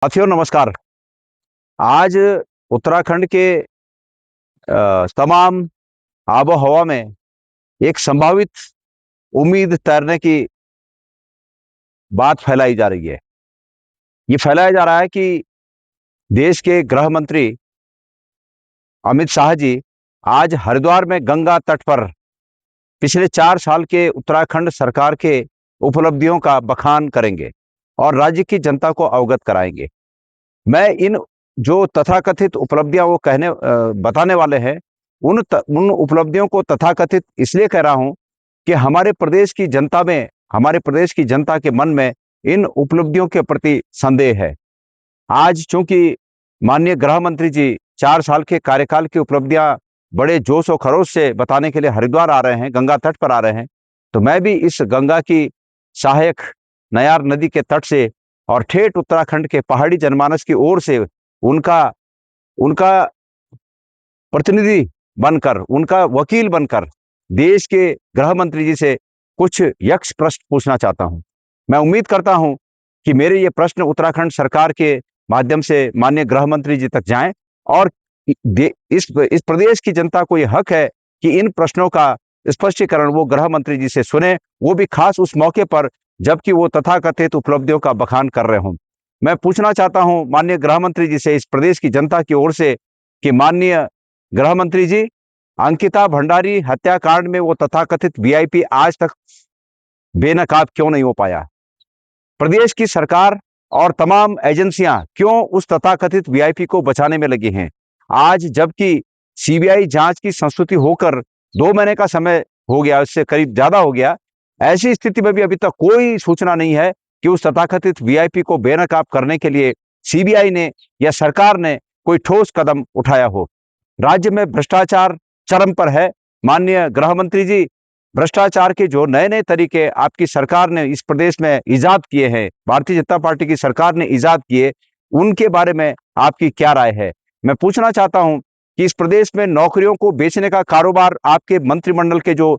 साथियों नमस्कार। आज उत्तराखंड के तमाम आबो हवा में एक संभावित उम्मीद तैरने की बात फैलाई जा रही है। ये फैलाया जा रहा है कि देश के गृह मंत्री अमित शाह जी आज हरिद्वार में गंगा तट पर पिछले 4 साल के उत्तराखंड सरकार के उपलब्धियों का बखान करेंगे और राज्य की जनता को अवगत कराएंगे। मैं इन जो तथाकथित उपलब्धियां वो बताने वाले हैं, उन उपलब्धियों को तथाकथित इसलिए कह रहा हूं कि हमारे प्रदेश की जनता के मन में इन उपलब्धियों के प्रति संदेह है। आज चूंकि माननीय गृह मंत्री जी 4 साल के कार्यकाल की उपलब्धियां बड़े जोश और खरोश से बताने के लिए हरिद्वार आ रहे हैं, गंगा तट पर आ रहे हैं, तो मैं भी इस गंगा की सहायक नयार नदी के तट से और ठेठ उत्तराखंड के पहाड़ी जनमानस की ओर से उनका उनका प्रतिनिधि बनकर, उनका वकील बनकर देश के गृह मंत्री जी से कुछ यक्ष प्रश्न पूछना चाहता हूं। मैं उम्मीद करता हूं कि मेरे ये प्रश्न उत्तराखंड सरकार के माध्यम से माननीय गृह मंत्री जी तक जाएं और इस प्रदेश की जनता को यह हक है कि इन प्रश्नों का स्पष्टीकरण वो गृह मंत्री जी से सुने, वो भी खास उस मौके पर जबकि वो तथाकथित उपलब्धियों का बखान कर रहे हों। मैं पूछना चाहता हूं माननीय गृह मंत्री जी से इस प्रदेश की जनता की ओर से कि माननीय गृह मंत्री जी, अंकिता भंडारी हत्याकांड में वो तथाकथित वीआईपी आज तक बेनकाब क्यों नहीं हो पाया? प्रदेश की सरकार और तमाम एजेंसियां क्यों उस तथाकथित वीआईपी को बचाने में लगी हैं? आज जबकि सीबीआई जांच की संस्तुति होकर 2 महीने का समय हो गया, उससे करीब ज्यादा हो गया, ऐसी स्थिति में भी अभी तक कोई सूचना नहीं है कि उस तथाकथित वीआईपी को बेनकाब करने के लिए सीबीआई ने या सरकार ने कोई ठोस कदम उठाया हो। राज्य में भ्रष्टाचार चरम पर है। माननीय गृह मंत्री जी, भ्रष्टाचार के जो नए नए तरीके आपकी सरकार ने इस प्रदेश में इजाद किए हैं, भारतीय जनता पार्टी की सरकार ने इजाद किए, उनके बारे में आपकी क्या राय है? मैं पूछना चाहता हूं कि इस प्रदेश में नौकरियों को बेचने का कारोबार आपके मंत्रिमंडल के जो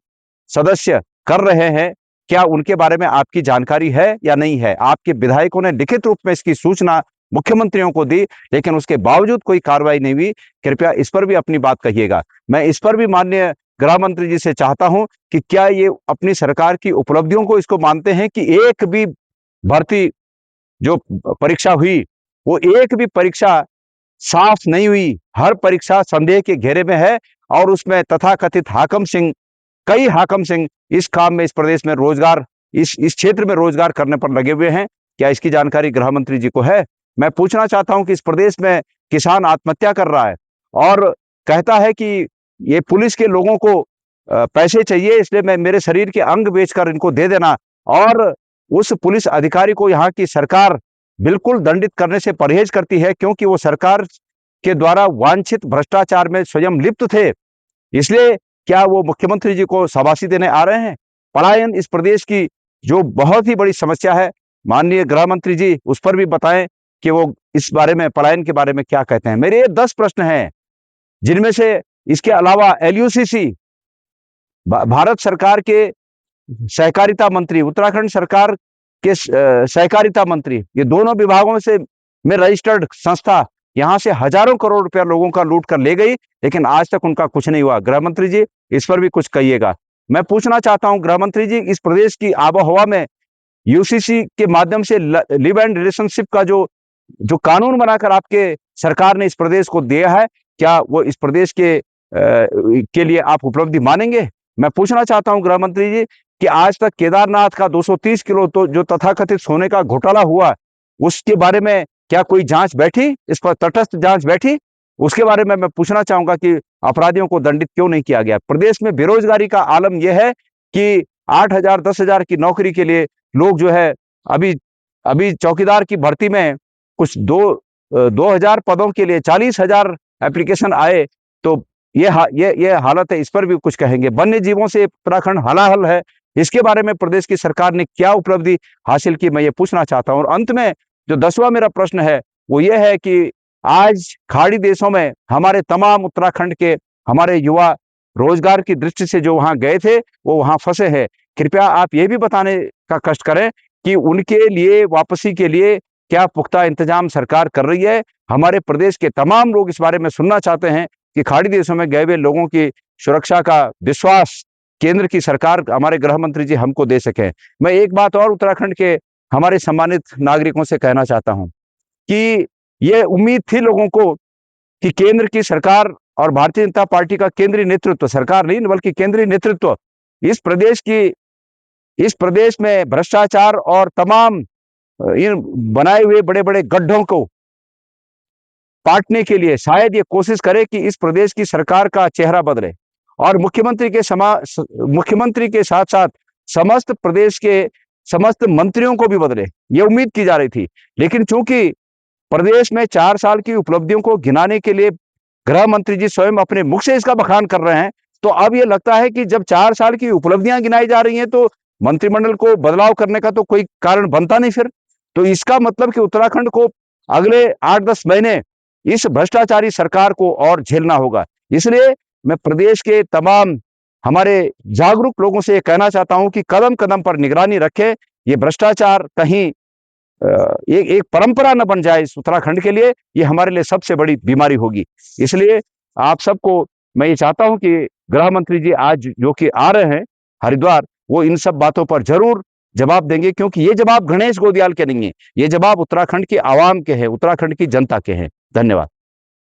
सदस्य कर रहे हैं, क्या उनके बारे में आपकी जानकारी है या नहीं है? आपके विधायकों ने लिखित रूप में इसकी सूचना मुख्यमंत्रियों को दी, लेकिन उसके बावजूद कोई कार्रवाई नहीं हुई। कृपया इस पर भी अपनी बात कहिएगा। मैं इस पर भी माननीय गृह मंत्री जी से चाहता हूं कि क्या ये अपनी सरकार की उपलब्धियों को इसको मानते हैं कि एक भी भर्ती जो परीक्षा हुई, वो एक भी परीक्षा साफ नहीं हुई, हर परीक्षा संदेह के घेरे में है और उसमें तथाकथित कई हाकम सिंह इस काम में, इस प्रदेश में रोजगार, इस क्षेत्र में रोजगार करने पर लगे हुए हैं। क्या इसकी जानकारी गृह मंत्री जी को है? मैं पूछना चाहता हूं कि इस प्रदेश में किसान आत्महत्या कर रहा है और कहता है कि ये पुलिस के लोगों को पैसे चाहिए, इसलिए मैं मेरे शरीर के अंग बेचकर इनको दे देना, और उस पुलिस अधिकारी को यहाँ की सरकार बिल्कुल दंडित करने से परहेज करती है क्योंकि वो सरकार के द्वारा वांछित भ्रष्टाचार में स्वयं लिप्त थे। इसलिए क्या वो मुख्यमंत्री जी को शाबाशी देने आ रहे हैं? पलायन इस प्रदेश की जो बहुत ही बड़ी समस्या है, माननीय गृह मंत्री जी उस पर भी बताएं कि वो इस बारे में, पलायन के बारे में क्या कहते हैं। मेरे ये 10 प्रश्न हैं, जिनमें से इसके अलावा एलयूसीसी, भारत सरकार के सहकारिता मंत्री, उत्तराखंड सरकार के सहकारिता मंत्री, ये दोनों विभागों से में रजिस्टर्ड संस्था यहां से हजारों करोड़ रुपया लोगों का लूट कर ले गई, लेकिन आज तक उनका कुछ नहीं हुआ। गृह मंत्री जी, इस पर भी कुछ कहिएगा। मैं पूछना चाहता हूं गृह मंत्री जी, इस प्रदेश की आबोहवा में यूसीसी के माध्यम से लिव एंड रिलेशनशिप का जो जो कानून बनाकर आपके सरकार ने इस प्रदेश को दिया है, क्या वो इस प्रदेश के लिए आप उपलब्धि मानेंगे? मैं पूछना चाहता हूं गृह मंत्री जी कि आज तक केदारनाथ का 230 किलो तो जो तथाकथित सोने का घोटाला हुआ, उसके बारे में क्या कोई जांच बैठी? इस पर तटस्थ जांच बैठी? उसके बारे में मैं पूछना चाहूंगा कि अपराधियों को दंडित क्यों नहीं किया गया? प्रदेश में बेरोजगारी का आलम यह है कि 8,000 10,000 की नौकरी के लिए लोग जो है, अभी अभी चौकीदार की भर्ती में कुछ 2,000 पदों के लिए 40,000 एप्लीकेशन आए, तो ये हालत है। इस पर भी कुछ कहेंगे। वन्य जीवों से उत्तराखंड हलाहल है, इसके बारे में प्रदेश की सरकार ने क्या उपलब्धि हासिल की, मैं ये पूछना चाहता हूं। और अंत में जो 10वां मेरा प्रश्न है वो ये है कि आज खाड़ी देशों में हमारे तमाम उत्तराखंड के हमारे युवा रोजगार की दृष्टि से जो वहां गए थे, वो वहां फंसे हैं। कृपया आप ये भी बताने का कष्ट करें कि उनके लिए वापसी के लिए क्या पुख्ता इंतजाम सरकार कर रही है? हमारे प्रदेश के तमाम लोग इस बारे में सुनना चाहते हैं कि खाड़ी देशों में गए हुए लोगों की सुरक्षा का विश्वास केंद्र की सरकार, हमारे गृह मंत्री जी हमको दे सकें। मैं एक बात और उत्तराखंड के हमारे सम्मानित नागरिकों से कहना चाहता हूं कि ये उम्मीद थी लोगों को कि केंद्र की सरकार और भारतीय जनता पार्टी का केंद्रीय नेतृत्व, सरकार नहीं बल्कि केंद्रीय नेतृत्व, इस प्रदेश की इस प्रदेश में भ्रष्टाचार और तमाम इन बनाए हुए बड़े बड़े गड्ढों को पाटने के लिए शायद ये कोशिश करे कि इस प्रदेश की सरकार का चेहरा बदले और मुख्यमंत्री के साथ साथ समस्त प्रदेश के समस्त मंत्रियों को भी बदले, ये उम्मीद की जा रही थी। लेकिन चूंकि प्रदेश में 4 साल की उपलब्धियों को गिनाने के लिए गृह मंत्री जी स्वयं अपने मुख से इसका बखान कर रहे हैं, तो अब ये लगता है कि जब 4 साल की उपलब्धियां गिनाई जा रही हैं तो मंत्रिमंडल को बदलाव करने का तो कोई कारण बनता नहीं फिर। तो इसका मतलब कि उत्तराखंड को अगले 8-10 महीने इस भ्रष्टाचारी सरकार को और झेलना होगा। इसलिए मैं प्रदेश के तमाम हमारे जागरूक लोगों से ये कहना चाहता हूं कि कदम-कदम पर निगरानी रखें। ये भ्रष्टाचार कहीं एक परंपरा न बन जाए इस उत्तराखंड के लिए, ये हमारे लिए सबसे बड़ी बीमारी होगी। इसलिए आप सबको मैं ये चाहता हूं कि गृह मंत्री जी आज जो कि आ रहे हैं हरिद्वार, वो इन सब बातों पर जरूर जवाब देंगे, क्योंकि ये जवाब गणेश गोदियाल के नहीं है, ये जवाब उत्तराखंड की आवाम के हैं, उत्तराखंड की जनता के हैं। धन्यवाद।